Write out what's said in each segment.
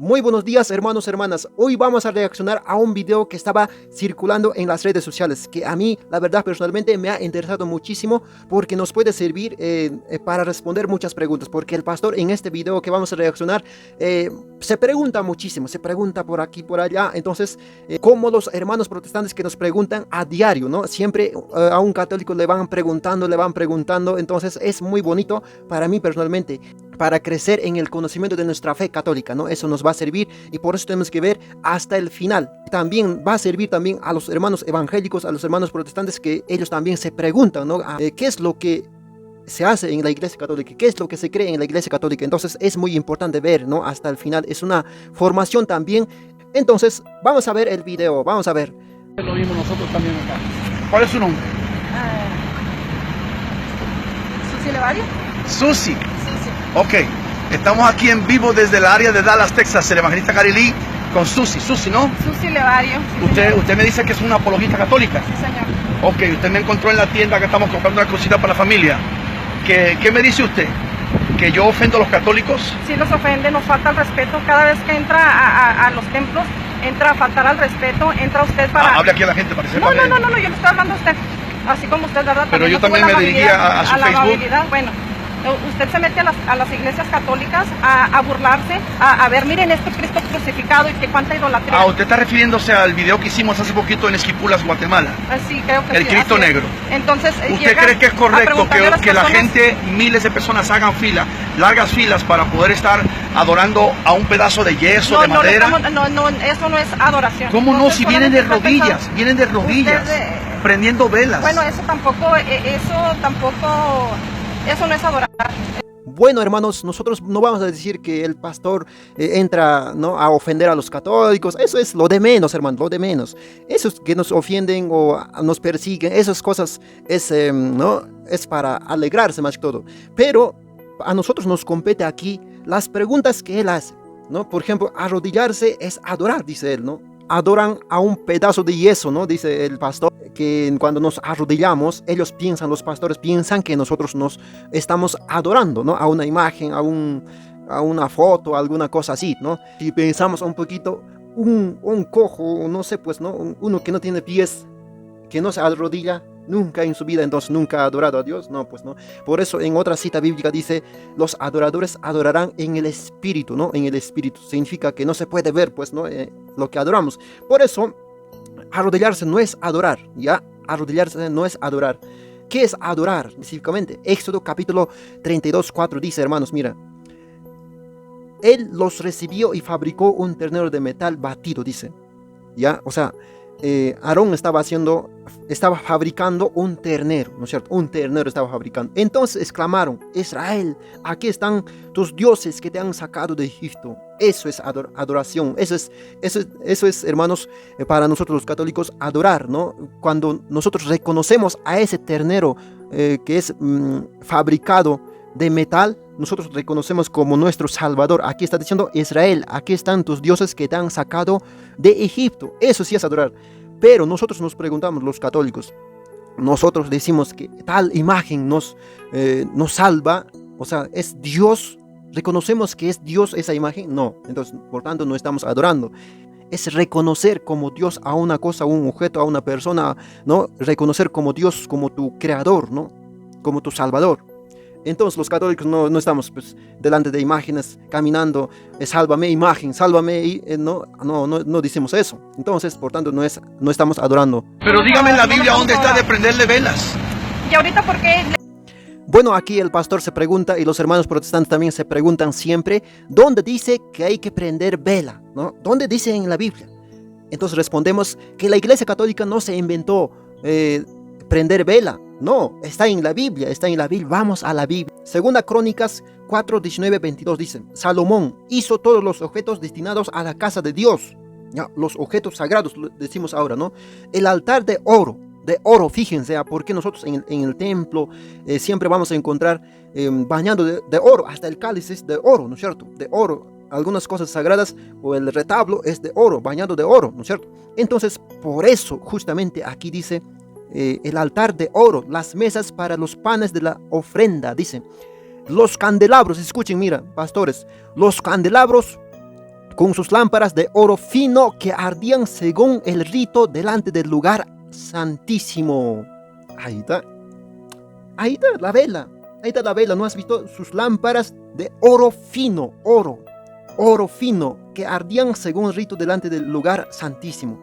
Muy buenos días, hermanos, hermanas. Hoy vamos a reaccionar a un video que estaba circulando en las redes sociales, que a mí, la verdad, personalmente me ha interesado muchísimo porque nos puede servir para responder muchas preguntas, porque el pastor en este video que vamos a reaccionar se pregunta muchísimo, se pregunta por aquí, por allá. Entonces, como los hermanos protestantes que nos preguntan a diario, ¿no? Siempre a un católico le van preguntando. Entonces, es muy bonito para mí personalmente, para crecer en el conocimiento de nuestra fe católica, ¿no? Eso nos va a servir y por eso tenemos que ver hasta el final. También va a servir también a los hermanos evangélicos, a los hermanos protestantes, que ellos también se preguntan, ¿no? ¿Qué es lo que se hace en la iglesia católica? ¿Qué es lo que se cree en la iglesia católica? Entonces es muy importante ver, ¿no? Hasta el final. Es una formación también. Entonces vamos a ver el video, vamos a ver. Lo vimos nosotros también acá. ¿Cuál es su nombre? Susi Levario. Susi. Susi. Ok, estamos aquí en vivo desde el área de Dallas, Texas, el evangelista Carilí con Susi. Susi, ¿no? Susi Levario. Sí, Usted me dice que es una apologista católica. sí, señor. Ok, usted me encontró en la tienda que estamos comprando una cosita para la familia. ¿Qué me dice usted? ¿Que yo ofendo a los católicos? Sí los ofende, nos falta el respeto. Cada vez que entra a los templos, entra a faltar al respeto, entra usted para... Hable aquí a la gente para que No, sepa. yo le estoy hablando a usted. Así como usted, ¿verdad? Pero yo no tuvo también la me dirigía amabilidad, a su la Facebook. amabilidad. Bueno, usted se mete a las iglesias católicas a burlarse, a ver, miren este Cristo crucificado y que cuánta idolatría. Usted está refiriéndose al video que hicimos hace poquito en Esquipulas, Guatemala. Sí, creo que El sí, Cristo así es. negro. Entonces, ¿Usted llega cree que es a correcto preguntarle a las que la personas- gente, miles de personas hagan fila, largas filas para poder estar adorando a un pedazo de yeso, de madera? No, eso no es adoración. ¿Cómo no? Entonces, Si vienen de solamente está rodillas, vienen de rodillas, Usted, prendiendo velas. Bueno, eso no es adorar. Bueno, hermanos, nosotros no vamos a decir que el pastor entra, ¿no?, a ofender a los católicos. Eso es lo de menos, hermanos, lo de menos. Esos que nos ofenden o nos persiguen, esas cosas ¿no?, es para alegrarse más que todo. Pero a nosotros nos compete aquí las preguntas que él hace, ¿no? Por ejemplo, arrodillarse es adorar, dice él, ¿no? Adoran a un pedazo de yeso, ¿no? Dice el pastor, que cuando nos arrodillamos, los pastores piensan que nosotros nos estamos adorando, ¿no? A una imagen, a una foto, alguna cosa así, ¿no? Si pensamos un poquito, un cojo, no sé, pues, ¿no? Uno que no tiene pies, que no se arrodilla nunca en su vida, entonces nunca ha adorado a Dios, no, pues no. Por eso en otra cita bíblica dice, los adoradores adorarán en el espíritu, ¿no? En el espíritu significa que no se puede ver, pues, ¿no? Lo que adoramos. Por eso, arrodillarse no es adorar, ¿ya? Arrodillarse no es adorar. ¿Qué es adorar específicamente? Éxodo capítulo 32, 4 dice, hermanos, mira. Él los recibió y fabricó un ternero de metal batido, dice. ¿Ya? O sea, Aarón estaba fabricando un ternero, ¿no es cierto? Un ternero estaba fabricando. Entonces exclamaron, Israel, aquí están tus dioses que te han sacado de Egipto. Eso es adoración. Eso es, hermanos, para nosotros los católicos, adorar, ¿no? Cuando nosotros reconocemos a ese ternero que es fabricado de metal, nosotros reconocemos como nuestro Salvador. Aquí está diciendo, Israel, aquí están tus dioses que te han sacado de Egipto. Eso sí es adorar. Pero nosotros nos preguntamos, los católicos, nosotros decimos que tal imagen nos salva, o sea, ¿es Dios? ¿Reconocemos que es Dios esa imagen? No, entonces, por tanto, no estamos adorando. Es reconocer como Dios a una cosa, a un objeto, a una persona, ¿no? Reconocer como Dios, como tu creador, ¿no? Como tu Salvador. Entonces los católicos no estamos, pues, delante de imágenes caminando, sálvame imagen, sálvame, y no decimos eso. Entonces, por tanto, no estamos adorando. Pero dígame en la Biblia dónde está de prenderle velas. Y ahorita, ¿por qué? Bueno, aquí el pastor se pregunta y los hermanos protestantes también se preguntan siempre, ¿dónde dice que hay que prender vela? ¿No? ¿Dónde dice en la Biblia? Entonces respondemos que la iglesia católica no se inventó prender vela. No, está en la Biblia, vamos a la Biblia. Segunda Crónicas 4, 19, 22 dice, Salomón hizo todos los objetos destinados a la casa de Dios. Ya, los objetos sagrados, decimos ahora, ¿no? El altar de oro, fíjense, porque nosotros en el templo siempre vamos a encontrar bañado de oro, hasta el cáliz es de oro, ¿no es cierto? De oro, algunas cosas sagradas o el retablo es de oro, bañado de oro, ¿no es cierto? Entonces, por eso, justamente aquí dice, el altar de oro, las mesas para los panes de la ofrenda, dice, los candelabros, escuchen, mira, pastores, los candelabros con sus lámparas de oro fino que ardían según el rito delante del lugar santísimo. Ahí está. Ahí está la vela. Ahí está la vela. ¿No has visto? Sus lámparas de oro fino. Oro fino que ardían según el rito delante del lugar santísimo.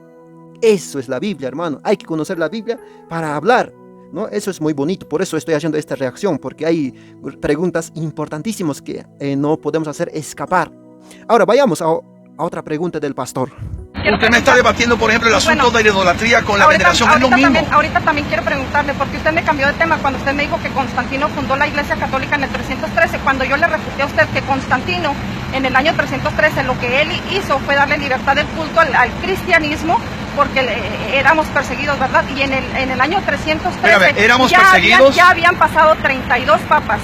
Eso es la Biblia, hermano. Hay que conocer la Biblia para hablar, ¿no? Eso es muy bonito. Por eso estoy haciendo esta reacción, porque hay preguntas importantísimas que no podemos hacer escapar. Ahora vayamos a otra pregunta del pastor. Usted me está debatiendo, por ejemplo, el asunto de la idolatría con la veneración. Es lo mismo. Ahorita también quiero preguntarle, porque usted me cambió de tema cuando usted me dijo que Constantino fundó la Iglesia Católica en el 313. Cuando yo le refuté a usted que Constantino, en el año 313, lo que él hizo fue darle libertad del culto al cristianismo, porque éramos perseguidos, ¿verdad? Y en el año 313 éramos perseguidos. Ya habían pasado 32 papas.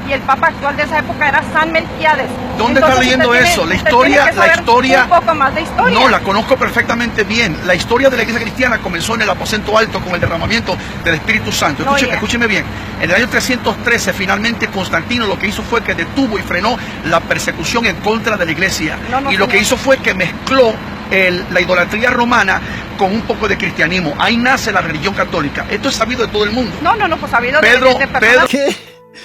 Y el papa actual de esa época era San Melquiades. ¿Dónde está leyendo eso? La historia. Un poco más de historia. No, la conozco perfectamente bien. La historia de la Iglesia cristiana comenzó en el aposento alto con el derramamiento del Espíritu Santo. Escúcheme bien. En el año 313, finalmente Constantino lo que hizo fue que detuvo y frenó la persecución en contra de la Iglesia. Lo que hizo fue que mezcló la idolatría romana con un poco de cristianismo. Ahí nace la religión católica. Esto es sabido de todo el mundo. Pues sabido de personas. ¿Qué?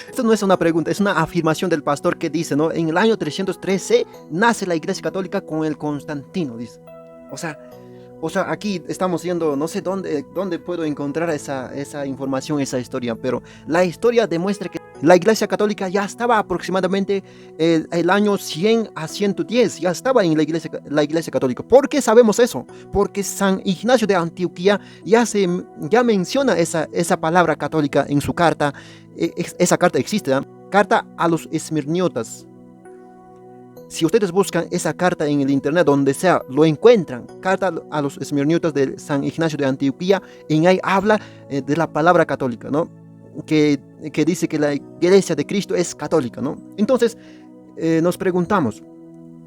Esto no es una pregunta, es una afirmación del pastor que dice, ¿no? En el año 313 nace la Iglesia Católica con el Constantino, dice. O sea, aquí estamos yendo, no sé dónde puedo encontrar esa información, esa historia, pero la historia demuestra que la Iglesia Católica ya estaba aproximadamente el año 100 a 110, ya estaba en la Iglesia Católica. ¿Por qué sabemos eso? Porque San Ignacio de Antioquía ya menciona esa palabra católica en su carta. Esa carta existe, ¿eh? Carta a los esmirniotas. Si ustedes buscan esa carta en el internet, donde sea, lo encuentran. Carta a los esmirniotas de San Ignacio de Antioquía. En ahí habla de la palabra católica, ¿no? Que dice que la Iglesia de Cristo es católica, ¿no? Entonces, nos preguntamos,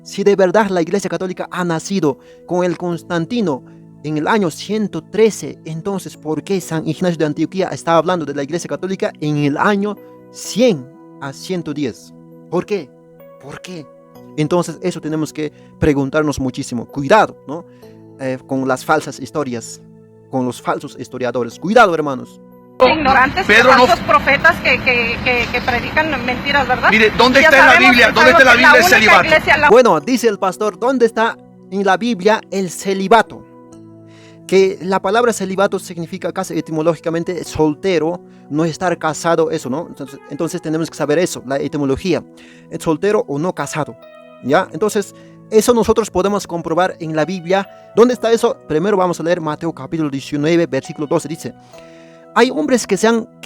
si de verdad la Iglesia Católica ha nacido con el Constantino en el año 113, entonces, ¿por qué San Ignacio de Antioquía está hablando de la Iglesia Católica en el año 100 a 110? ¿Por qué? ¿Por qué? Entonces, eso tenemos que preguntarnos muchísimo. Cuidado, ¿no? Con las falsas historias, con los falsos historiadores. Cuidado, hermanos. Ignorantes, falsos profetas que predican mentiras, ¿verdad? Mire, ¿dónde está en la Biblia? ¿Dónde está en la Biblia el celibato? Bueno, dice el pastor, ¿dónde está en la Biblia el celibato? Que la palabra celibato significa casi etimológicamente soltero, no estar casado, eso, ¿no? Entonces tenemos que saber eso, la etimología, soltero o no casado, ¿ya? Entonces, eso nosotros podemos comprobar en la Biblia. ¿Dónde está eso? Primero vamos a leer Mateo capítulo 19, versículo 12, dice: hay hombres que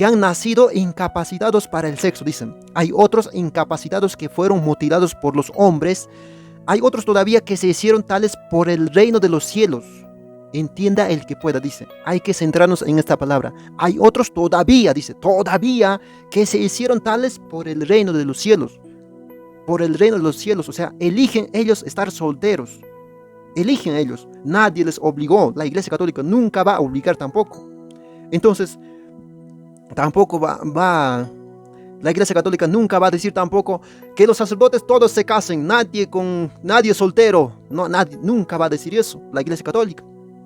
han nacido incapacitados para el sexo, dicen. Hay otros incapacitados que fueron mutilados por los hombres. Hay otros todavía que se hicieron tales por el reino de los cielos. Entienda el que pueda, dice. Hay que centrarnos en esta palabra. Hay otros todavía, dice, todavía que se hicieron tales por el reino de los cielos. Por el reino de los cielos, o sea, eligen ellos estar solteros. Eligen ellos. Nadie les obligó. La Iglesia Católica nunca va a obligar tampoco. Entonces, tampoco la Iglesia Católica nunca va a decir tampoco que los sacerdotes todos se casen, nadie soltero. No, nadie nunca va a decir eso, la Iglesia Católica.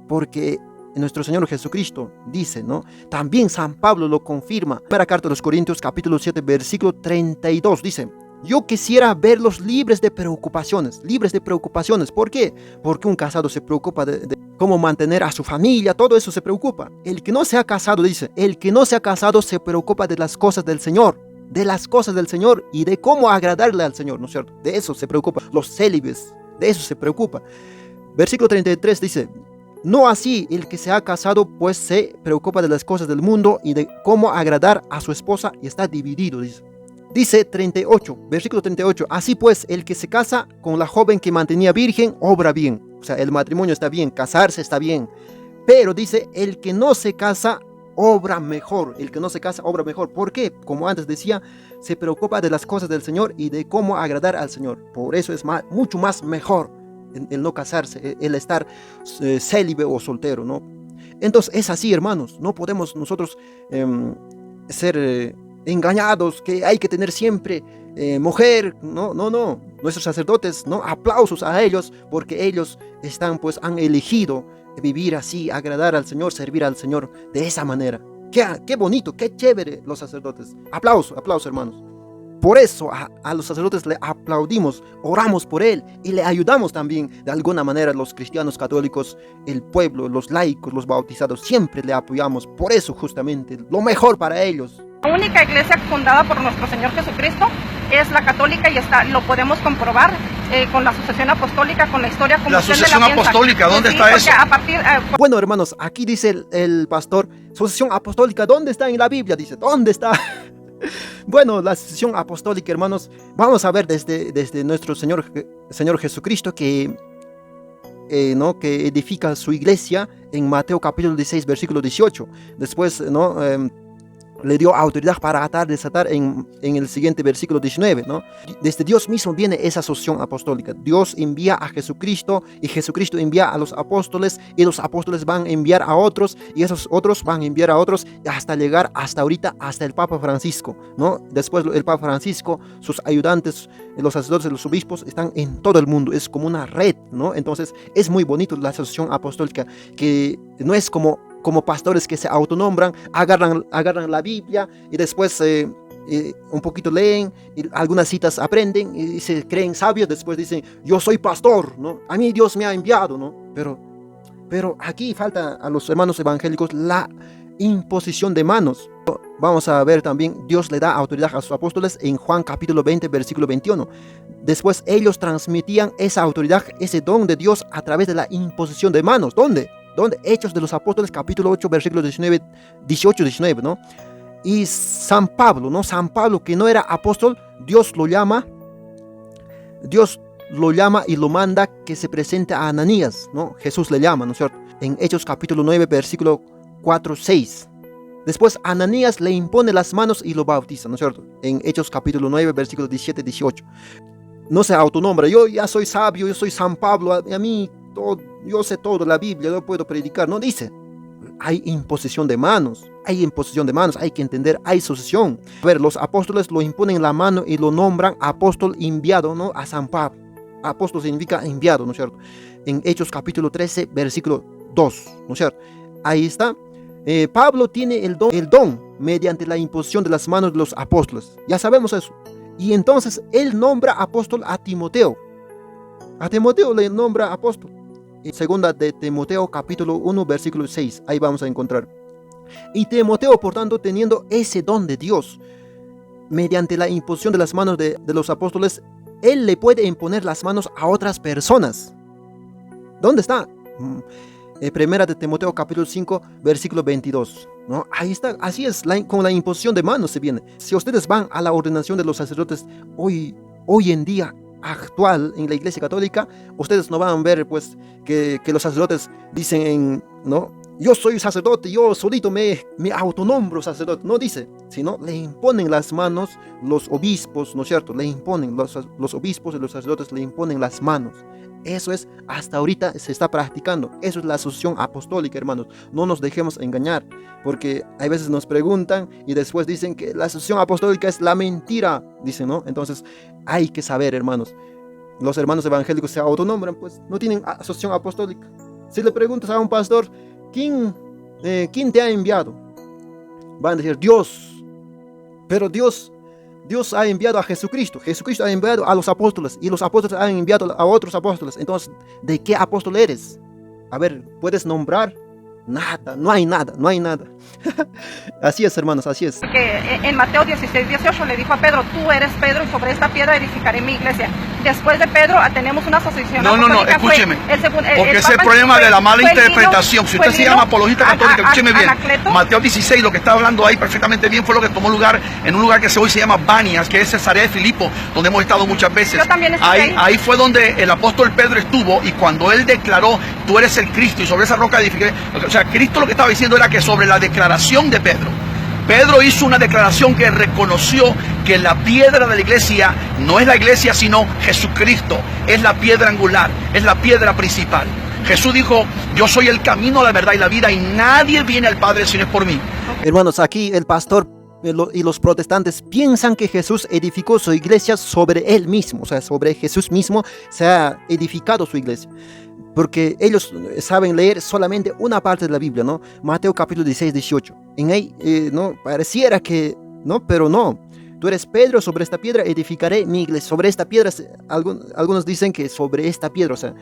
Porque nuestro Señor Jesucristo dice, ¿no? También San Pablo lo confirma. Primera carta de los Corintios, capítulo 7, versículo 32, dice: yo quisiera verlos libres de preocupaciones. ¿Por qué? Porque un casado se preocupa de cómo mantener a su familia, todo eso se preocupa. El que no se ha casado, dice, el que no se ha casado se preocupa de las cosas del Señor. De las cosas del Señor y de cómo agradarle al Señor, ¿no es cierto? De eso se preocupa. Los célibes, de eso se preocupa. Versículo 33 dice: no así el que se ha casado, pues se preocupa de las cosas del mundo y de cómo agradar a su esposa y está dividido, dice. Dice 38, versículo 38, así pues, el que se casa con la joven que mantenía virgen, obra bien. O sea, el matrimonio está bien, casarse está bien. Pero dice, el que no se casa, obra mejor. El que no se casa, obra mejor. ¿Por qué? Como antes decía, se preocupa de las cosas del Señor y de cómo agradar al Señor. Por eso es mucho más mejor el no casarse, el estar célibe o soltero, ¿no? Entonces es así, hermanos. No podemos nosotros ser engañados, que hay que tener siempre mujer. No. nuestros sacerdotes, ¿no? Aplausos a ellos, porque ellos han elegido vivir así, agradar al Señor, servir al Señor de esa manera. Qué bonito, qué chévere los sacerdotes. Aplauso, hermanos. Por eso a los sacerdotes le aplaudimos, oramos por él y le ayudamos también de alguna manera. Los cristianos católicos, el pueblo, los laicos, los bautizados, siempre le apoyamos. Por eso justamente, lo mejor para ellos. La única iglesia fundada por nuestro Señor Jesucristo es la católica y lo podemos comprobar con la sucesión apostólica, con la historia como la sucesión apostólica, ¿dónde está eso? Bueno, hermanos, aquí dice el pastor, sucesión apostólica, ¿dónde está en la Biblia? Dice, ¿dónde está? Bueno, la sucesión apostólica, hermanos, vamos a ver desde nuestro Señor Jesucristo que edifica su iglesia en Mateo capítulo 16, versículo 18. Después, le dio autoridad para atar, desatar en el siguiente versículo 19, ¿no? Desde Dios mismo viene esa sucesión apostólica. Dios envía a Jesucristo y Jesucristo envía a los apóstoles y los apóstoles van a enviar a otros y esos otros van a enviar a otros hasta llegar hasta ahorita, hasta el Papa Francisco, ¿no? Después el Papa Francisco, sus ayudantes, los sacerdotes, los obispos están en todo el mundo, es como una red, ¿no? Entonces es muy bonito la sucesión apostólica, que no es como pastores que se autonombran, agarran la Biblia y después un poquito leen, y algunas citas aprenden y se creen sabios, después dicen, yo soy pastor, ¿no? A mí Dios me ha enviado, ¿no? Pero aquí falta a los hermanos evangélicos la imposición de manos. Vamos a ver también, Dios le da autoridad a sus apóstoles en Juan capítulo 20, versículo 21. Después ellos transmitían esa autoridad, ese don de Dios a través de la imposición de manos. ¿Dónde? Hechos de los Apóstoles, capítulo 8, versículos 18-19, ¿no? Y San Pablo, ¿no? San Pablo, que no era apóstol, Dios lo llama y lo manda que se presente a Ananías, ¿no? Jesús le llama, ¿no es cierto? En Hechos capítulo 9, versículo 4-6. Después Ananías le impone las manos y lo bautiza, ¿no es cierto? En Hechos capítulo 9, versículo 17-18. No se autonombra, yo ya soy sabio, yo soy San Pablo, a mí yo sé todo la Biblia, yo puedo predicar. No dice, hay imposición de manos, hay que entender, hay sucesión. A ver, los apóstoles lo imponen la mano y lo nombran apóstol enviado, ¿no? A San Pablo. Apóstol significa enviado, ¿no es cierto? En Hechos capítulo 13, versículo 2, ¿no es cierto? Ahí está. Pablo tiene el don mediante la imposición de las manos de los apóstoles. Ya sabemos eso. Y entonces él nombra apóstol a Timoteo. A Timoteo le nombra apóstol. Segunda de Timoteo capítulo 1 versículo 6, ahí vamos a encontrar. Y Timoteo, por tanto, teniendo ese don de Dios, mediante la imposición de las manos de los apóstoles, él le puede imponer las manos a otras personas. ¿Dónde está? Primera de Timoteo capítulo 5 versículo 22, ¿no? Ahí está, así es, con la imposición de manos se viene. Si ustedes van a la ordenación de los sacerdotes hoy en día, actual en la Iglesia Católica, ustedes no van a ver pues que los sacerdotes dicen, ¿no? Yo soy sacerdote, yo solito me autonombro sacerdote. No dice, sino le imponen las manos los obispos, ¿no es cierto? Le imponen, los obispos y los sacerdotes le imponen las manos. Eso es, hasta ahorita se está practicando. Eso es la sucesión apostólica, hermanos. No nos dejemos engañar, porque hay veces nos preguntan y después dicen que la sucesión apostólica es la mentira, dicen, ¿no? Entonces hay que saber, hermanos. Los hermanos evangélicos se autonombran, pues no tienen sucesión apostólica. Si le preguntas a un pastor, ¿quién te ha enviado? Van a decir, Dios. Pero Dios ha enviado a Jesucristo. Jesucristo ha enviado a los apóstoles y los apóstoles han enviado a otros apóstoles. Entonces, ¿de qué apóstol eres? A ver, ¿puedes nombrar? Nada, no hay nada. Así es, hermanos, así es. Que en Mateo 16, 18 le dijo a Pedro, tú eres Pedro y sobre esta piedra edificaré mi iglesia. Después de Pedro tenemos una asociación. No, escúcheme. Porque ese es el problema de la mala interpretación. Si usted se llama apologista católica, escúcheme bien. Mateo 16, lo que está hablando ahí perfectamente bien, fue lo que tomó lugar en un lugar que hoy se llama Banias, que es Cesarea de Filipo, donde hemos estado muchas veces. Yo también estuve ahí fue donde el apóstol Pedro estuvo, y cuando él declaró, tú eres el Cristo, y sobre esa roca edificaré. O sea, Cristo lo que estaba diciendo era que sobre la declaración de Pedro hizo una declaración que reconoció que la piedra de la iglesia no es la iglesia, sino Jesucristo. Es la piedra angular, es la piedra principal. Jesús dijo, yo soy el camino, la verdad y la vida, y nadie viene al Padre si no es por mí. Hermanos, aquí el pastor y los protestantes piensan que Jesús edificó su iglesia sobre él mismo, o sea, sobre Jesús mismo se ha edificado su iglesia. Porque ellos saben leer solamente una parte de la Biblia, ¿no? Mateo capítulo 16, 18. En ahí, ¿no? Pareciera que, ¿no? Pero no. Tú eres Pedro, sobre esta piedra edificaré mi iglesia. Sobre esta piedra, algunos dicen que sobre esta piedra, o sea,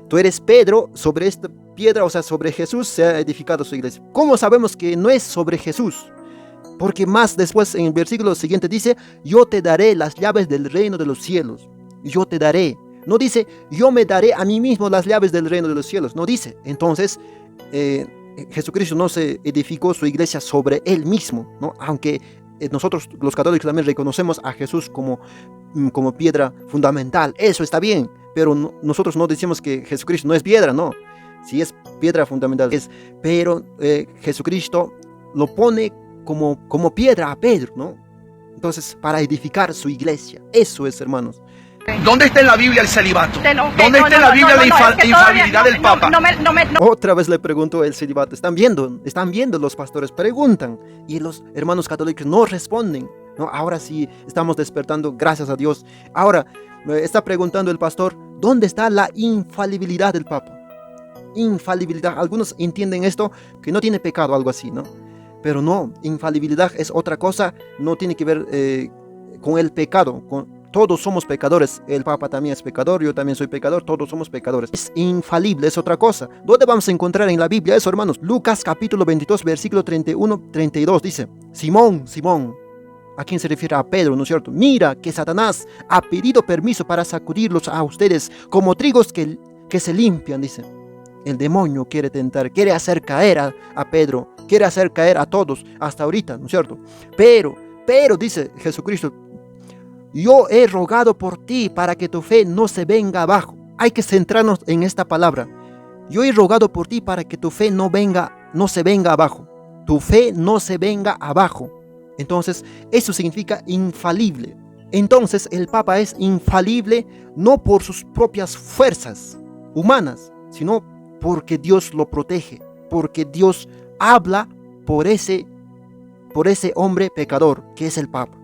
tú eres Pedro, sobre esta piedra, o sea, sobre Jesús se ha edificado su iglesia. ¿Cómo sabemos que no es sobre Jesús? Porque más después en el versículo siguiente dice, yo te daré las llaves del reino de los cielos. Yo te daré. No dice, yo me daré a mí mismo las llaves del reino de los cielos. No dice. Entonces, Jesucristo no se edificó su iglesia sobre él mismo, ¿no? Aunque nosotros los católicos también reconocemos a Jesús como piedra fundamental. Eso está bien. Pero nosotros no decimos que Jesucristo no es piedra, no. Si es piedra fundamental, es. Pero Jesucristo lo pone como piedra a Pedro, ¿no? Entonces, para edificar su iglesia. Eso es, hermanos. ¿Dónde está en la Biblia el celibato? ¿Dónde está en la Biblia la infalibilidad del Papa? Otra vez le pregunto el celibato. Están viendo, los pastores preguntan y los hermanos católicos no responden, ¿no? Ahora sí estamos despertando, gracias a Dios. Ahora está preguntando el pastor, ¿dónde está la infalibilidad del Papa? Infalibilidad. Algunos entienden esto, que no tiene pecado, algo así, ¿no? Pero no, infalibilidad es otra cosa, no tiene que ver con el pecado. Todos somos pecadores, el Papa también es pecador, yo también soy pecador, todos somos pecadores. Es infalible, es otra cosa. ¿Dónde vamos a encontrar en la Biblia eso, hermanos? Lucas capítulo 22, versículo 31-32 dice, Simón, Simón, ¿a quién se refiere? A Pedro, ¿no es cierto? Mira que Satanás ha pedido permiso para sacudirlos a ustedes como trigos que se limpian, dice. El demonio quiere tentar, quiere hacer caer a Pedro, quiere hacer caer a todos hasta ahorita, ¿no es cierto? Pero dice Jesucristo, yo he rogado por ti para que tu fe no se venga abajo. Hay que centrarnos en esta palabra. Yo he rogado por ti para que tu fe no se venga abajo. Tu fe no se venga abajo. Entonces, eso significa infalible. Entonces, el Papa es infalible no por sus propias fuerzas humanas, sino porque Dios lo protege, porque Dios habla por ese hombre pecador que es el Papa.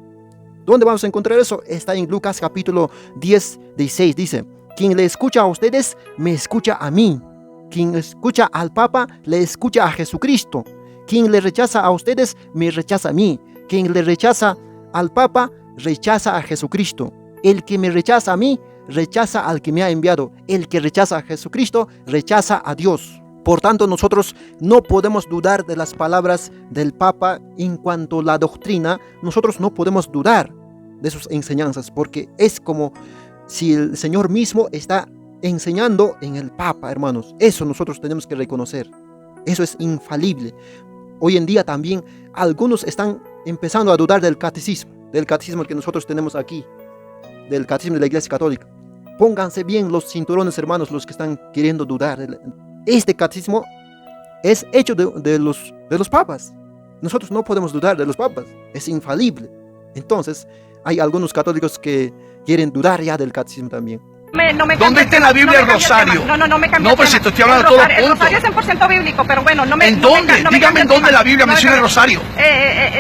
¿Dónde vamos a encontrar eso? Está en Lucas capítulo 10, 16. Dice, quien le escucha a ustedes, me escucha a mí. Quien escucha al Papa, le escucha a Jesucristo. Quien le rechaza a ustedes, me rechaza a mí. Quien le rechaza al Papa, rechaza a Jesucristo. El que me rechaza a mí, rechaza al que me ha enviado. El que rechaza a Jesucristo, rechaza a Dios. Por tanto, nosotros no podemos dudar de las palabras del Papa en cuanto a la doctrina. Nosotros no podemos dudar de sus enseñanzas, porque es como si el Señor mismo está enseñando en el Papa, hermanos. Eso nosotros tenemos que reconocer. Eso es infalible. Hoy en día también algunos están empezando a dudar del catecismo que nosotros tenemos aquí, del catecismo de la Iglesia Católica. Pónganse bien los cinturones, hermanos, los que están queriendo dudar. Este catecismo es hecho de los papas. Nosotros no podemos dudar de los papas. Es infalible. Entonces, hay algunos católicos que quieren dudar ya del catecismo también. ¿Dónde está en la Biblia el rosario? No me cambió. No, pues si te estoy hablando de todo el rosario es 100% bíblico, pero bueno, no me... ¿En dónde? Dígame en dónde la Biblia menciona el rosario.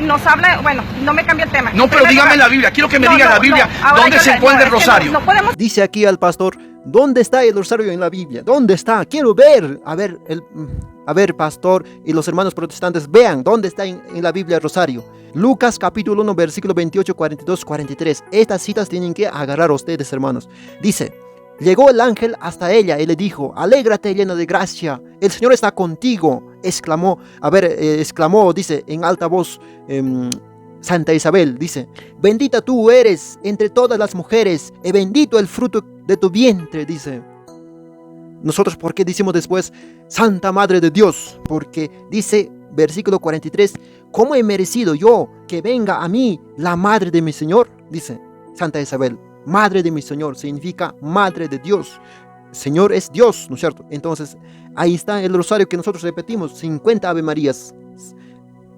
Nos habla, bueno, no me cambia el tema. No, pero dígame en la Biblia. Quiero que me diga en la Biblia dónde se encuentra el rosario. Dice aquí al pastor, ¿dónde está el rosario en la Biblia? ¿Dónde está? Quiero ver. A ver, pastor y los hermanos protestantes, vean dónde está en la Biblia el rosario. Lucas capítulo 1, versículo 28, 42, 43. Estas citas tienen que agarrar a ustedes, hermanos. Dice, llegó el ángel hasta ella y le dijo, alégrate llena de gracia, el Señor está contigo. Exclamó, dice, en alta voz, Santa Isabel, dice, bendita tú eres entre todas las mujeres, y bendito el fruto de tu vientre, dice. Nosotros, ¿por qué decimos después Santa Madre de Dios? Porque dice, versículo 43, ¿cómo he merecido yo que venga a mí la Madre de mi Señor? Dice Santa Isabel, Madre de mi Señor, significa Madre de Dios. Señor es Dios, ¿no es cierto? Entonces, ahí está el rosario que nosotros repetimos, 50 Ave Marías.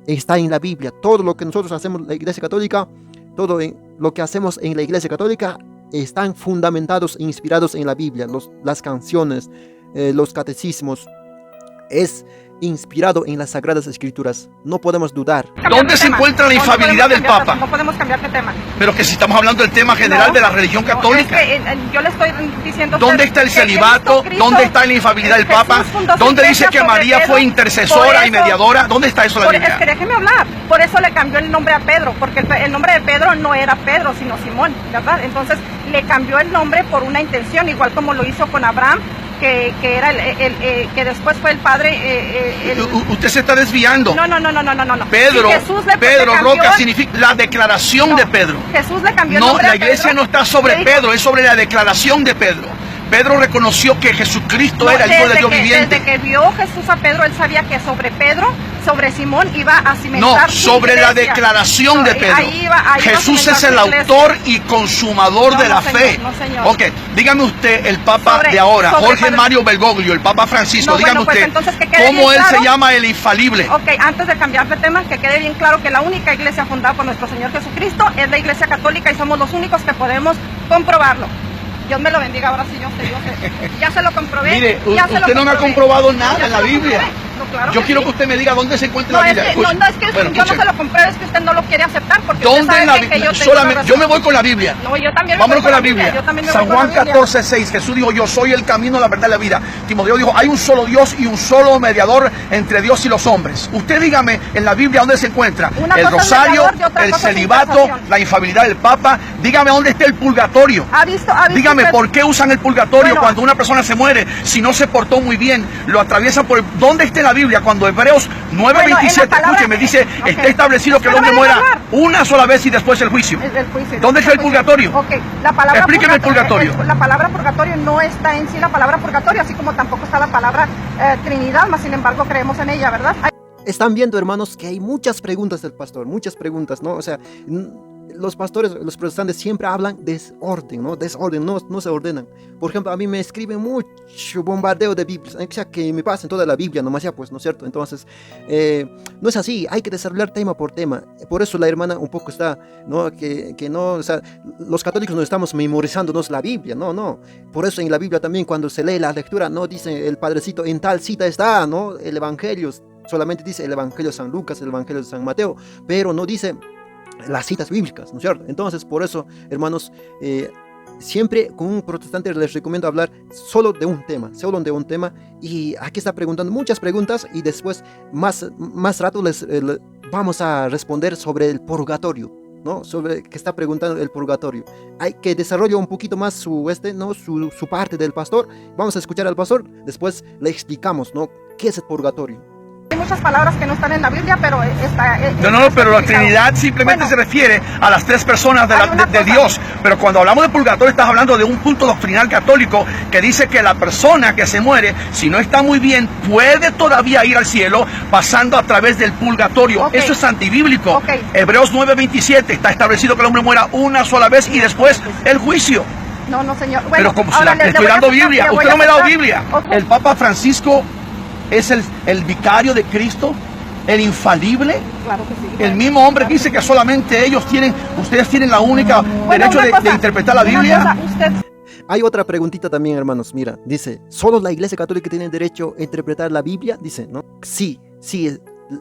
Está en la Biblia. Todo lo que nosotros hacemos en la Iglesia Católica, todo lo que hacemos en la Iglesia Católica están fundamentados e inspirados en la Biblia. Las canciones, los catecismos, es inspirado en las Sagradas Escrituras. No podemos dudar. ¿Dónde se encuentra la infalibilidad del Papa? No podemos cambiar de tema. Pero que si estamos hablando del tema general de la religión católica. Es que, yo le estoy diciendo. ¿Dónde está el celibato? ¿Dónde está la infalibilidad del Papa? ¿Dónde dice que María fue intercesora y mediadora? ¿Dónde está eso en la Biblia? Es que déjeme hablar. Por eso le cambió el nombre a Pedro, porque el nombre de Pedro no era Pedro, sino Simón, ¿verdad? Entonces le cambió el nombre por una intención, igual como lo hizo con Abraham, que era que después fue el padre. Usted se está desviando. No. Pedro, Sí, Pedro Roca significa la declaración de Pedro. Jesús le cambió el No, nombre la a iglesia Pedro. no está sobre Pedro, es sobre la declaración de Pedro. Pedro reconoció que Jesucristo era el Hijo de Dios viviente. Desde que vio Jesús a Pedro, él sabía que sobre Pedro, sobre Simón, iba a cimentar su sobre iglesia. la declaración de Pedro. Ahí iba Jesús a es el cimentar su iglesia. autor y consumador de la señor, fe. no, señor. Ok, dígame usted, el Papa Sobre- de ahora, sobre Jorge Pedro. Mario Bergoglio, el Papa Francisco, No, dígame bueno, pues, usted, entonces, que quede ¿cómo bien él claro? se llama el infalible? Ok, antes de cambiar de tema, que quede bien claro que la única iglesia fundada por nuestro Señor Jesucristo es la Iglesia Católica y somos los únicos que podemos comprobarlo. Dios me lo bendiga, ahora sí yo sé. Ya se lo comprobé. Mire, ya se lo usted no me ha comprobé. comprobado Ya nada se en la lo Biblia. comprobé. No, claro Yo que quiero sí. que usted me diga dónde se encuentra No, la es Biblia. que, no, es que Bueno, yo no escuche. se lo compruebo, es que usted no lo quiere aceptar porque ¿Dónde usted en sabe la bien que Biblia? yo tengo Solamente, razón. yo me voy con la Biblia. No, yo también me Vámonos voy con la Biblia. Yo también me San voy con Juan la Biblia. 14:6. Jesús dijo: Yo soy el camino, la verdad y la vida. Timoteo dijo: Hay un solo Dios y un solo mediador entre Dios y los hombres. Usted dígame en la Biblia dónde se encuentra Una el cosa es rosario, mediador y otra el cosa es celibato, intercesión. la infalibilidad del Papa. Dígame dónde está el purgatorio. ¿Ha visto Dígame, usted? ¿por qué usan el purgatorio Bueno. cuando una persona se muere? Si no se portó muy bien, lo atraviesan por... ¿Dónde está en la Biblia? Cuando Hebreos 9:27, palabra- escúcheme, dice, ok. está establecido que el Pero hombre me muera deja hablar. una sola vez y después el juicio. El juicio. ¿Dónde está el purgatorio? Ok, la palabra Explíqueme el purgatorio. La palabra purgatorio no está en sí la palabra purgatorio, así como tampoco está la palabra Trinidad, más sin embargo creemos en ella, ¿verdad? Están viendo, hermanos, que hay muchas preguntas del pastor, muchas preguntas, ¿no? O sea, los pastores, los protestantes siempre hablan desorden, ¿no? Desorden, no se ordenan. Por ejemplo, a mí me escriben mucho bombardeo de Biblias, o sea, que me pasen toda la Biblia, nomás ya, pues, ¿no es cierto? Entonces, no es así, hay que desarrollar tema por tema. Por eso la hermana un poco está, ¿no? Que no, o sea, los católicos no estamos memorizándonos la Biblia, no. Por eso en la Biblia también cuando se lee la lectura, no dice el padrecito, en tal cita está, ¿no? El Evangelio, solamente dice el Evangelio de San Lucas, el Evangelio de San Mateo, pero no dice las citas bíblicas, ¿no es cierto? Entonces, por eso, hermanos, siempre con un protestante les recomiendo hablar solo de un tema, y aquí está preguntando muchas preguntas, y después, más rato, les vamos a responder sobre el purgatorio, ¿no? Sobre que está preguntando el purgatorio. Hay que desarrollar un poquito más su parte del pastor. Vamos a escuchar al pastor, después le explicamos, ¿no? ¿Qué es el purgatorio? Hay muchas palabras que no están en la Biblia, pero está... No, pero la Trinidad simplemente se refiere a las tres personas de Dios. Pero cuando hablamos de purgatorio, estás hablando de un punto doctrinal católico que dice que la persona que se muere, si no está muy bien, puede todavía ir al cielo pasando a través del purgatorio. Okay. Eso es antibíblico. Okay. Hebreos 9:27 está establecido que el hombre muera una sola vez y después el juicio. No, señor. Bueno, Pero como ahora le estoy voy a dando aceptar, Biblia, le voy usted a no me da aceptar. Biblia. Ok. El Papa Francisco es el vicario de Cristo, el infalible. Claro que sí. El mismo hombre que dice que solamente ustedes tienen la única derecho de interpretar la Biblia. Hay otra preguntita también, hermanos. Mira, dice, ¿solo la Iglesia Católica tiene derecho a interpretar la Biblia? Dice, ¿no? Sí,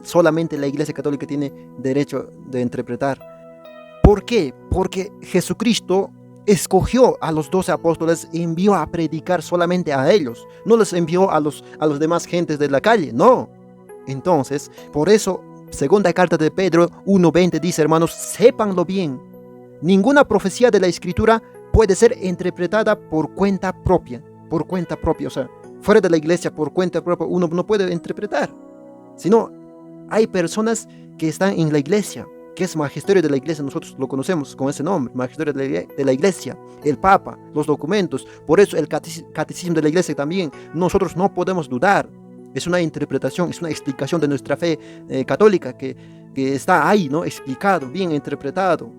solamente la Iglesia Católica tiene derecho de interpretar. ¿Por qué? Porque Jesucristo escogió a los 12 apóstoles y envió a predicar solamente a ellos. No les envió a los demás gentes de la calle, no. Entonces, por eso, segunda carta de Pedro 1:20 dice, hermanos, sépanlo bien. Ninguna profecía de la Escritura puede ser interpretada por cuenta propia, o sea, fuera de la iglesia, por cuenta propia, uno no puede interpretar. Sino, hay personas que están en la iglesia, que es magisterio de la iglesia, nosotros lo conocemos con ese nombre, magisterio de la iglesia, el Papa, los documentos, por eso el catecismo de la iglesia también, nosotros no podemos dudar. Es una interpretación, es una explicación de nuestra fe católica que está ahí, ¿no? Explicado, bien interpretado.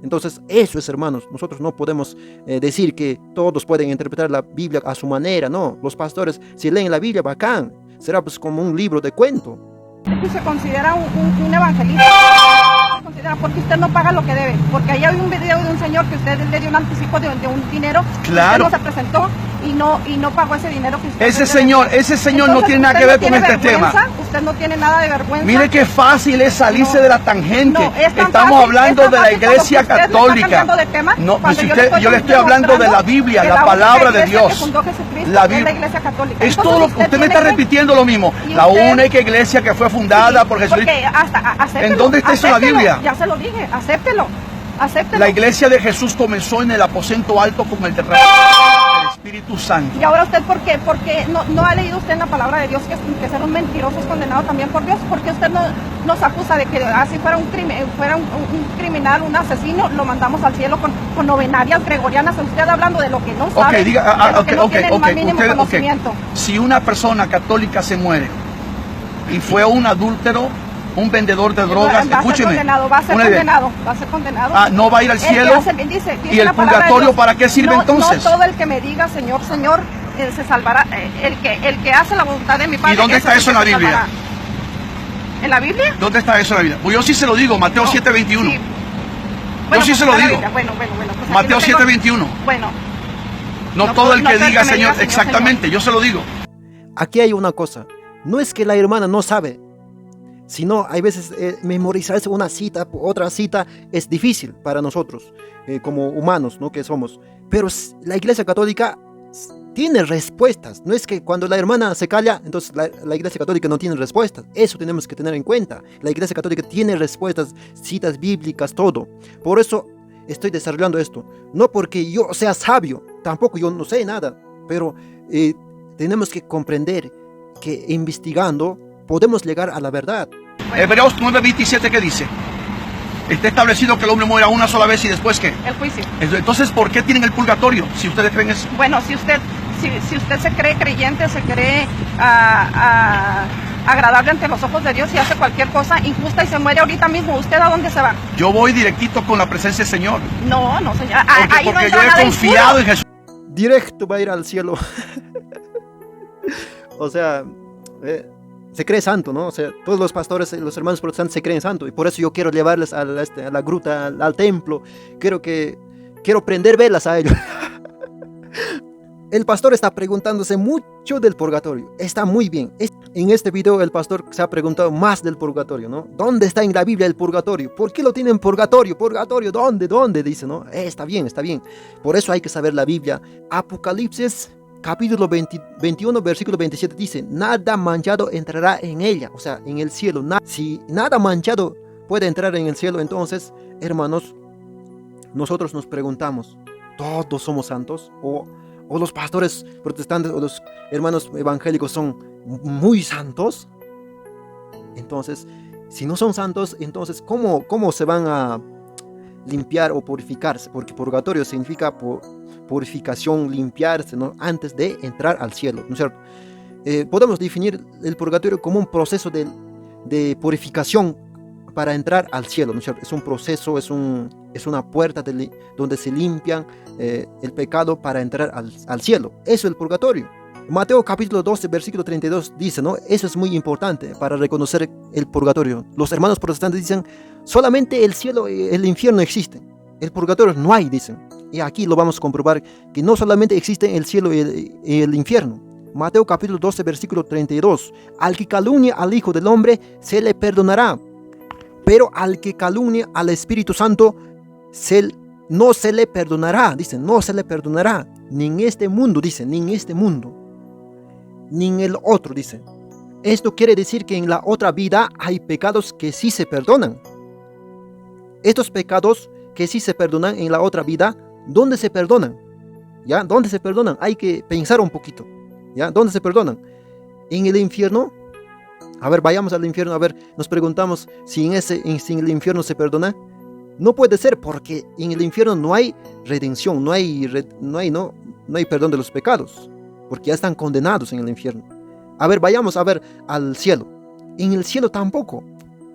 Entonces, eso es, hermanos, nosotros no podemos decir que todos pueden interpretar la Biblia a su manera, no. Los pastores, si leen la Biblia, bacán, será pues como un libro de cuento. Se considera un evangelista. Se considera porque usted no paga lo que debe. Porque ahí hay un video de un señor que usted le dio un anticipo de un dinero. Claro. Usted no se presentó y no pagó ese dinero que usted Ese le señor debe. no tiene nada que ver con este tema. Usted no tiene nada de vergüenza. Mire qué fácil es salirse de la tangente. No, es tan Estamos fácil, hablando es tan de la fácil Iglesia cuando usted me está Católica. cambiando de tema, No, pues cuando yo le estoy hablando de la Biblia, que la única palabra de iglesia que Dios. fundó Jesucristo La es Biblia. la Iglesia Católica. Es Entonces, todo lo que usted me está tiene que- repitiendo lo mismo. y La usted- única iglesia que fue fundada por Jesucristo. Porque acéptelo, ¿En dónde está eso en la acéptelo, Biblia? Ya se lo dije, acéptelo. La iglesia de Jesús comenzó en el aposento alto con el derramamiento del Espíritu Santo. Y ahora usted, ¿por qué no ha leído usted en la palabra de Dios que ser un mentiroso es condenado también por Dios? Porque usted nos acusa de que así fuera un criminal, un asesino, lo mandamos al cielo con novenarias gregorianas. Usted hablando de lo que no sabe, Ok, diga, de lo que no tiene el más mínimo conocimiento. Si una persona católica se muere y fue un adúltero, un vendedor de drogas, escúcheme. Va a ser condenado. Ah, no va a ir al cielo. Dice ¿Y el purgatorio para qué sirve entonces? No todo el que me diga Señor, Señor, se salvará. El que hace la voluntad de mi Padre. ¿Y dónde está eso en la Biblia? Salvará. ¿En la Biblia? ¿Dónde está eso en la Biblia? Pues yo sí se lo digo, Mateo 7:21. Sí. Yo sí se lo digo. Bueno. Pues Mateo aquí lo tengo. 7:21. Bueno. No todo el que todo diga me Señor, Señor, exactamente, yo se lo digo. Aquí hay una cosa. No es que la hermana no sabe, sino hay veces memorizarse una cita, otra cita, es difícil para nosotros, como humanos, ¿no? Que somos. Pero la Iglesia Católica tiene respuestas. No es que cuando la hermana se calla, entonces la Iglesia Católica no tiene respuestas. Eso tenemos que tener en cuenta. La Iglesia Católica tiene respuestas, citas bíblicas, todo. Por eso estoy desarrollando esto. No porque yo sea sabio, tampoco yo no sé nada, pero tenemos que comprender que investigando podemos llegar a la verdad. Hebreos 9:27, ¿qué dice? Está establecido que el hombre muera una sola vez y después ¿qué? El juicio. Entonces, ¿por qué tienen el purgatorio si ustedes creen eso? Bueno, si usted se cree creyente, se cree agradable ante los ojos de Dios y hace cualquier cosa injusta y se muere ahorita mismo, ¿usted a dónde se va? Yo voy directito con la presencia del Señor. No, señora. Ahí no Porque yo entra he nada confiado impuro. en Jesús. Directo va a ir al cielo. O sea, se cree santo, ¿no? O sea, todos los pastores, los hermanos protestantes se creen santo. Y por eso yo quiero llevarles a la gruta, al templo. Quiero prender velas a ellos. El pastor está preguntándose mucho del purgatorio. Está muy bien. En este video el pastor se ha preguntado más del purgatorio, ¿no? ¿Dónde está en la Biblia el purgatorio? ¿Por qué lo tienen purgatorio? ¿Purgatorio? ¿Dónde? Dice, ¿no? Está bien. Por eso hay que saber la Biblia. Apocalipsis capítulo 21, versículo 27 dice, nada manchado entrará en ella, o sea, en el cielo. Si nada manchado puede entrar en el cielo, entonces, hermanos, nosotros nos preguntamos, ¿todos somos santos? ¿O los pastores protestantes o los hermanos evangélicos son muy santos? Entonces, si no son santos, entonces, ¿cómo se van a limpiar o purificarse? Porque purgatorio significa purificación, limpiarse, ¿no? Antes de entrar al cielo, ¿no es cierto? Podemos definir el purgatorio como un proceso de purificación para entrar al cielo, ¿no es cierto? Es un proceso, es una puerta donde se limpian el pecado para entrar al cielo. Eso es el purgatorio. Mateo capítulo 12, versículo 32 dice, ¿no? Eso es muy importante para reconocer el purgatorio. Los hermanos protestantes dicen, solamente el cielo y el infierno existen. El purgatorio no hay, dicen. Y aquí lo vamos a comprobar, que no solamente existen el cielo y el infierno. Mateo capítulo 12, versículo 32. Al que calumnia al Hijo del Hombre, se le perdonará. Pero al que calumnia al Espíritu Santo, no se le perdonará. Dicen, no se le perdonará. Ni en este mundo, dicen, ni en este mundo. Ni en el otro, dicen. Esto quiere decir que en la otra vida hay pecados que sí se perdonan. Estos pecados que sí se perdonan en la otra vida, ¿dónde se perdonan? ¿Ya? ¿Dónde se perdonan? Hay que pensar un poquito. ¿Ya? ¿Dónde se perdonan? ¿En el infierno? A ver, vayamos al infierno. A ver, nos preguntamos si en el infierno se perdona. No puede ser, porque en el infierno no hay redención, no hay perdón de los pecados, porque ya están condenados en el infierno. A ver, vayamos a ver al cielo. En el cielo tampoco.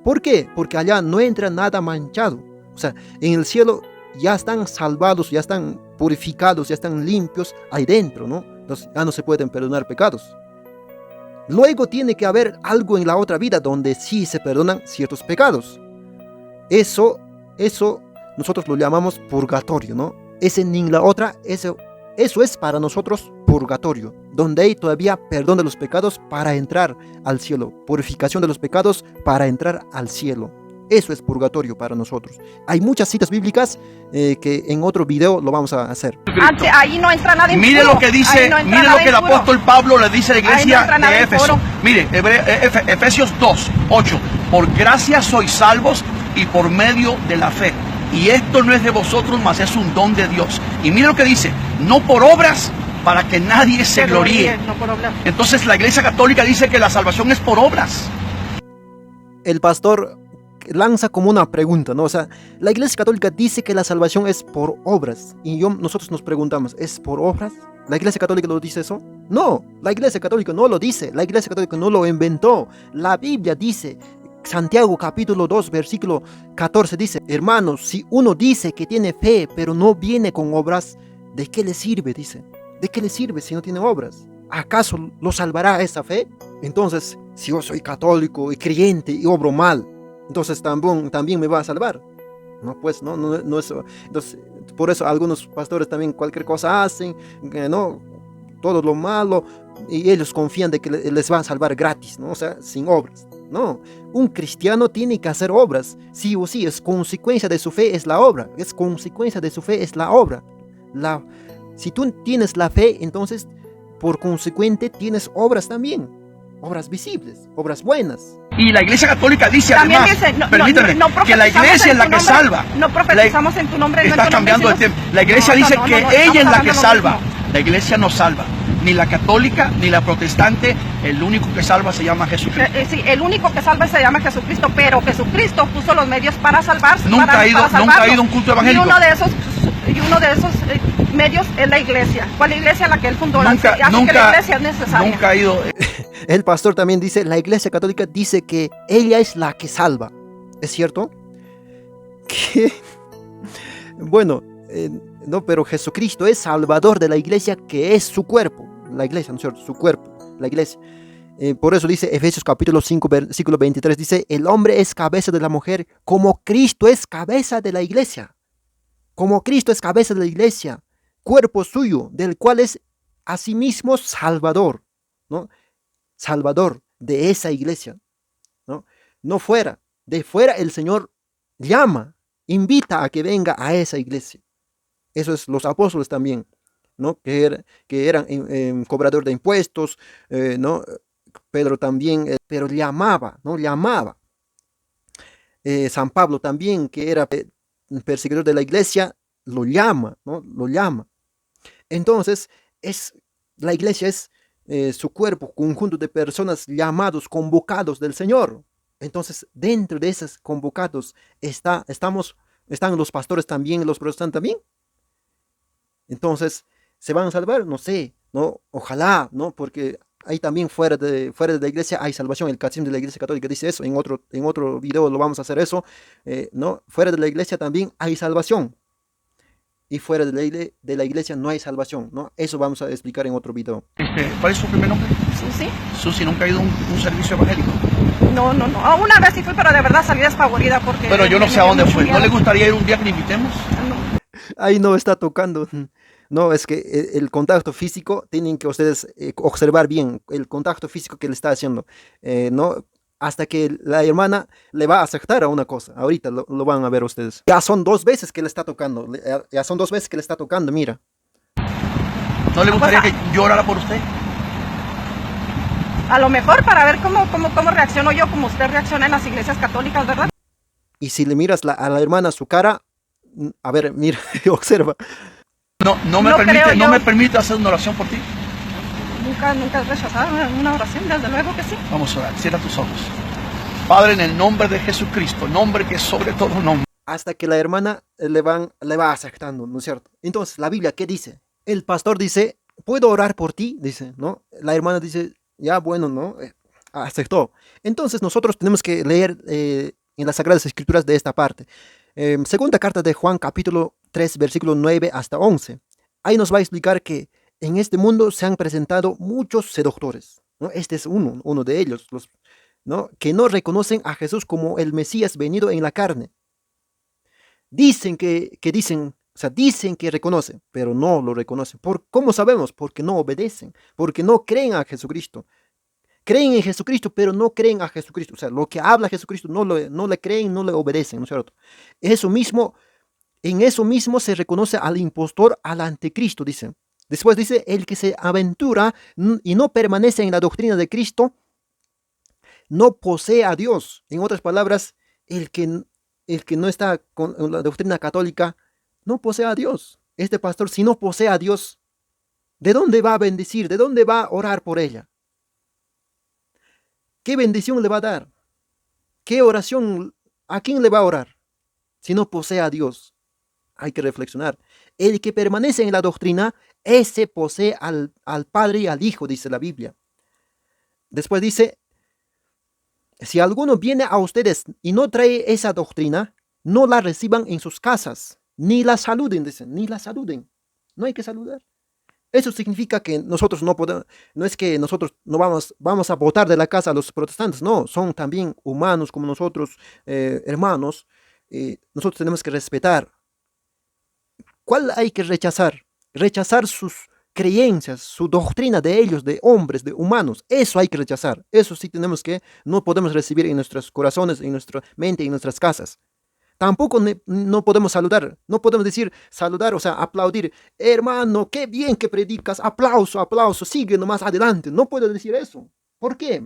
¿Por qué? Porque allá no entra nada manchado. O sea, en el cielo ya están salvados, ya están purificados, ya están limpios ahí dentro, ¿no? Entonces ya no se pueden perdonar pecados. Luego tiene que haber algo en la otra vida donde sí se perdonan ciertos pecados. Eso nosotros lo llamamos purgatorio, ¿no? Ese ni en la otra, eso Eso es para nosotros purgatorio, donde hay todavía perdón de los pecados para entrar al cielo, purificación de los pecados para entrar al cielo. Eso es purgatorio para nosotros. Hay muchas citas bíblicas que en otro video lo vamos a hacer. Ahí no entra nada impuro. Mire lo que dice, mire lo que el apóstol Pablo le dice a la iglesia de Éfeso. Mire, Efesios 2, 8. Por gracia sois salvos y por medio de la fe. Y esto no es de vosotros, mas es un don de Dios. Y mire lo que dice, no por obras, para que nadie se gloríe. No por obras. Entonces la iglesia católica dice que la salvación es por obras. El pastor lanza como una pregunta, ¿no? O sea, la iglesia católica dice que la salvación es por obras. Y nosotros nos preguntamos, ¿es por obras? ¿La iglesia católica lo dice eso? No, la iglesia católica no lo dice. La iglesia católica no lo inventó. La Biblia dice, Santiago capítulo 2, versículo 14 dice, hermanos, si uno dice que tiene fe, pero no viene con obras, ¿de qué le sirve? Dice, ¿de qué le sirve si no tiene obras? ¿Acaso lo salvará esa fe? Entonces, si yo soy católico y creyente y obro mal, entonces también me va a salvar. No, pues, no es. Entonces, por eso algunos pastores también cualquier cosa hacen, no, todo lo malo, y ellos confían de que les va a salvar gratis, ¿no? O sea, sin obras. No, un cristiano tiene que hacer obras, sí o sí, es consecuencia de su fe, es la obra, es consecuencia de su fe, es la obra. Si tú tienes la fe, entonces, por consecuente, tienes obras también. Obras visibles, obras buenas. Y la iglesia católica dice también además, dice, permítame, que la iglesia es la que salva. No profetizamos en tu nombre. Está cambiando el tema. La iglesia dice que ella es la que salva. La iglesia no salva. Ni la católica, ni la protestante. El único que salva se llama Jesucristo. Sí, el único que salva se llama Jesucristo. Pero Jesucristo puso los medios para salvarse. Nunca ha ido a un culto evangélico. Y uno de esos medios es la iglesia. ¿Cuál iglesia? La que él fundó. Nunca, que la iglesia es necesaria. Nunca ha ido. El pastor también dice, la iglesia católica dice que ella es la que salva. ¿Es cierto? ¿Qué? Bueno, no, pero Jesucristo es salvador de la iglesia, que es su cuerpo. La iglesia, ¿no es cierto? Su cuerpo, la iglesia. Por eso dice Efesios capítulo 5, versículo 23, dice, el hombre es cabeza de la mujer, como Cristo es cabeza de la iglesia. Como Cristo es cabeza de la iglesia, cuerpo suyo, del cual es asimismo salvador, ¿no? Salvador de esa iglesia, ¿no? No fuera, de fuera el Señor llama, invita a que venga a esa iglesia. Eso es los apóstoles también, ¿no? Que eran cobrador de impuestos, ¿no? Pedro también, pero llamaba, ¿no? Llamaba. San Pablo también, que era perseguidor de la iglesia, lo llama, ¿no? Lo llama. Entonces, la iglesia es su cuerpo, conjunto de personas llamados, convocados del Señor. Entonces, dentro de esos convocados están los pastores también, los protestantes también. Entonces, ¿se van a salvar? No sé, ¿no? Ojalá, ¿no? Porque hay también fuera de la iglesia hay salvación. El catecismo de la iglesia católica dice eso. En otro video lo vamos a hacer eso, ¿no? Fuera de la iglesia también hay salvación. Y fuera de la iglesia no hay salvación, ¿no? Eso vamos a explicar en otro video. ¿Cuál es su primer nombre? Susi. Susi, ¿nunca ha ido a un servicio evangélico? No. Una vez sí fui, pero de verdad salí desfavorida porque... Pero yo no sé a dónde fue. ¿No le gustaría ir un día que le invitemos? No. Ahí no está tocando. No, es que el contacto físico, tienen que ustedes observar bien el contacto físico que le está haciendo, ¿no? Hasta que la hermana le va a aceptar a una cosa. Ahorita lo van a ver ustedes. Ya son 2 veces que le está tocando. Ya son 2 veces que le está tocando, mira. ¿No le gustaría que yo orara por usted? A lo mejor para ver cómo reacciono yo, como usted reacciona en las iglesias católicas, ¿verdad? Y si le miras a la hermana su cara, a ver, mira, observa. No me permite hacer una oración por ti. Nunca has rechazado una oración, desde luego que sí. Vamos a orar, cierra tus ojos. Padre, en el nombre de Jesucristo, nombre que es sobre todo nombre. Hasta que la hermana le va aceptando, ¿no es cierto? Entonces, la Biblia, ¿qué dice? El pastor dice, ¿puedo orar por ti? Dice, ¿no? La hermana dice, ya, bueno, ¿no? Aceptó. Entonces, nosotros tenemos que leer en las Sagradas Escrituras de esta parte. Segunda carta de Juan, capítulo 3, versículo 9 hasta 11. Ahí nos va a explicar que en este mundo se han presentado muchos seductores, ¿no? Este es uno de ellos, ¿no? Que no reconocen a Jesús como el Mesías venido en la carne. Dicen O sea, dicen que reconocen, pero no lo reconocen. ¿Cómo sabemos? Porque no obedecen, porque no creen a Jesucristo. Creen en Jesucristo, pero no creen a Jesucristo. O sea, lo que habla Jesucristo no le creen, no le obedecen, ¿no es cierto? Eso mismo, en eso mismo se reconoce al impostor, al anticristo, dice. Después dice, el que se aventura y no permanece en la doctrina de Cristo, no posee a Dios. En otras palabras, el que no está con la doctrina católica, no posee a Dios. Este pastor, si no posee a Dios, ¿de dónde va a bendecir? ¿De dónde va a orar por ella? ¿Qué bendición le va a dar? ¿Qué oración? ¿A quién le va a orar? Si no posee a Dios. Hay que reflexionar. El que permanece en la doctrina, ese posee al Padre y al Hijo, dice la Biblia. Después dice, si alguno viene a ustedes y no trae esa doctrina, no la reciban en sus casas, ni la saluden, dicen, ni la saluden. No hay que saludar. Eso significa que nosotros no podemos, no es que nosotros no vamos a botar de la casa a los protestantes, no, son también humanos como nosotros, hermanos, nosotros tenemos que respetar. ¿Cuál hay que rechazar? Rechazar sus creencias, su doctrina de ellos, de hombres, de humanos, eso hay que rechazar, eso sí tenemos que, no podemos recibir en nuestros corazones, en nuestra mente, en nuestras casas. Tampoco no podemos saludar, no podemos decir saludar, o sea, aplaudir. Hermano, qué bien que predicas, aplauso, aplauso, sigue nomás adelante. No puedo decir eso. ¿Por qué?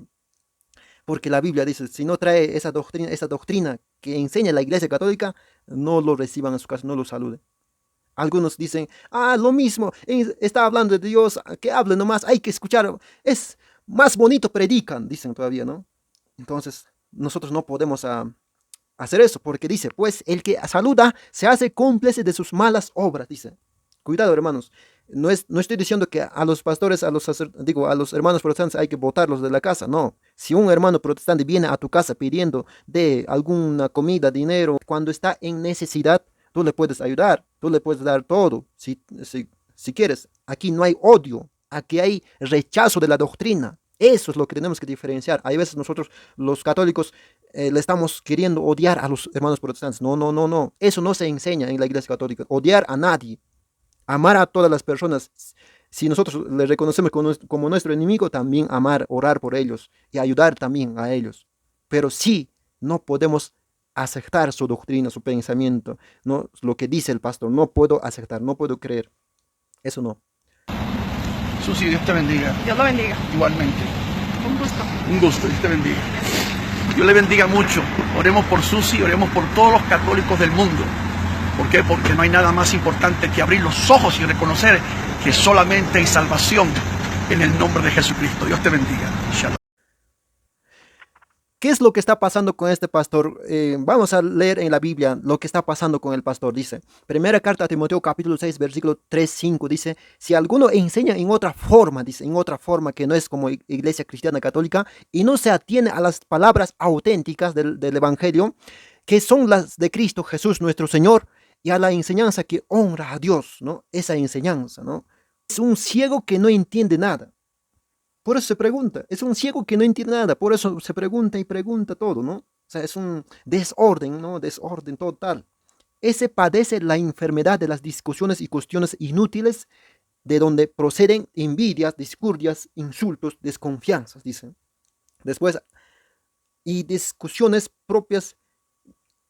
Porque la Biblia dice, si no trae esa doctrina que enseña la Iglesia Católica, no lo reciban en su casa, no lo saluden. Algunos dicen, lo mismo, está hablando de Dios, que hable nomás, hay que escuchar, es más bonito predican, dicen todavía, ¿no? Entonces, nosotros no podemos hacer eso, porque dice, pues el que saluda se hace cómplice de sus malas obras, dice. Cuidado, hermanos, no estoy diciendo que a los pastores, a los hermanos protestantes hay que botarlos de la casa, no. Si un hermano protestante viene a tu casa pidiendo de alguna comida, dinero, cuando está en necesidad, tú le puedes ayudar, tú le puedes dar todo, si quieres. Aquí no hay odio, aquí hay rechazo de la doctrina. Eso es lo que tenemos que diferenciar. Hay veces nosotros, los católicos, le estamos queriendo odiar a los hermanos protestantes. No, no, no, no. Eso no se enseña en la Iglesia Católica. Odiar a nadie. Amar a todas las personas. Si nosotros les reconocemos como nuestro enemigo, también amar, orar por ellos y ayudar también a ellos. Pero sí, no podemos aceptar su doctrina, su pensamiento, no lo que dice el pastor. No puedo aceptar, no puedo creer. Eso no. Susi, Dios te bendiga. Dios lo bendiga. Igualmente. Un gusto. Un gusto, Dios te bendiga. Dios le bendiga mucho. Oremos por Susi, oremos por todos los católicos del mundo. ¿Por qué? Porque no hay nada más importante que abrir los ojos y reconocer que solamente hay salvación en el nombre de Jesucristo. Dios te bendiga. Shalom. ¿Qué es lo que está pasando con este pastor? Vamos a leer en la Biblia lo que está pasando con el pastor. Dice, primera carta a Timoteo capítulo 6, versículo 3-5, dice, si alguno enseña en otra forma, dice, en otra forma que no es como iglesia cristiana católica, y no se atiene a las palabras auténticas del Evangelio, que son las de Cristo Jesús nuestro Señor, y a la enseñanza que honra a Dios, ¿no? Esa enseñanza, ¿no? Es un ciego que no entiende nada. Por eso se pregunta, es un ciego que no entiende nada, por eso se pregunta y pregunta todo, ¿no? O sea, es un desorden, ¿no? Desorden total. Ese padece la enfermedad de las discusiones y cuestiones inútiles, de donde proceden envidias, discordias, insultos, desconfianzas, dicen. Después, y discusiones propias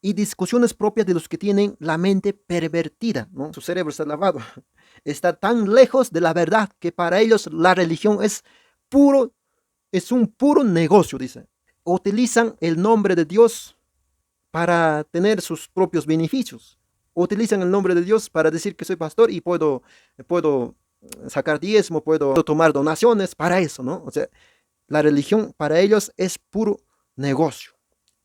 de los que tienen la mente pervertida, ¿no? Su cerebro está lavado, está tan lejos de la verdad que para ellos la religión es un puro negocio, dice. Utilizan el nombre de Dios para tener sus propios beneficios. Utilizan el nombre de Dios para decir que soy pastor y puedo sacar diezmo, puedo tomar donaciones para eso, ¿no? O sea, la religión para ellos es puro negocio.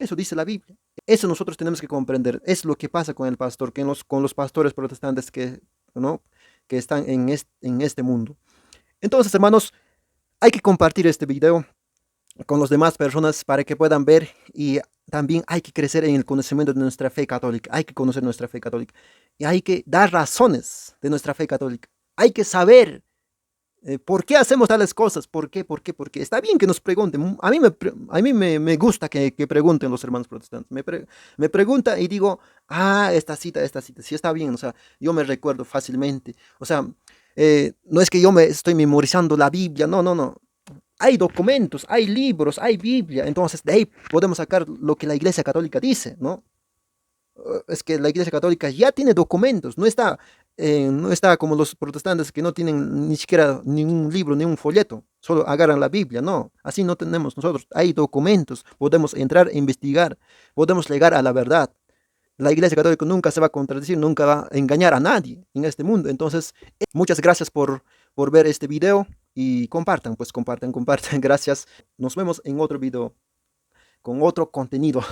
Eso dice la Biblia. Eso nosotros tenemos que comprender. Es lo que pasa con el pastor, con los pastores protestantes ¿no? que están en este mundo. Entonces, hermanos, hay que compartir este video con las demás personas para que puedan ver, y también hay que crecer en el conocimiento de nuestra fe católica. Hay que conocer nuestra fe católica y hay que dar razones de nuestra fe católica. Hay que saber ¿Por qué hacemos tales cosas? ¿Por qué? ¿Por qué? ¿Por qué? Está bien que nos pregunten. A mí me gusta que pregunten los hermanos protestantes. Me pregunta y digo, esta cita, sí está bien. O sea, yo me recuerdo fácilmente. O sea, no es que yo me estoy memorizando la Biblia. No, no, no. Hay documentos, hay libros, hay Biblia. Entonces, de ahí podemos sacar lo que la Iglesia Católica dice, ¿no? Es que la Iglesia Católica ya tiene documentos, no está como los protestantes que no tienen ni siquiera ni un libro ni un folleto, solo agarran la Biblia, no, así no tenemos nosotros, hay documentos, podemos entrar e investigar, podemos llegar a la verdad. La Iglesia Católica nunca se va a contradecir, nunca va a engañar a nadie en este mundo. Entonces, muchas gracias por ver este video y compartan, pues compartan, compartan, gracias. Nos vemos en otro video con otro contenido.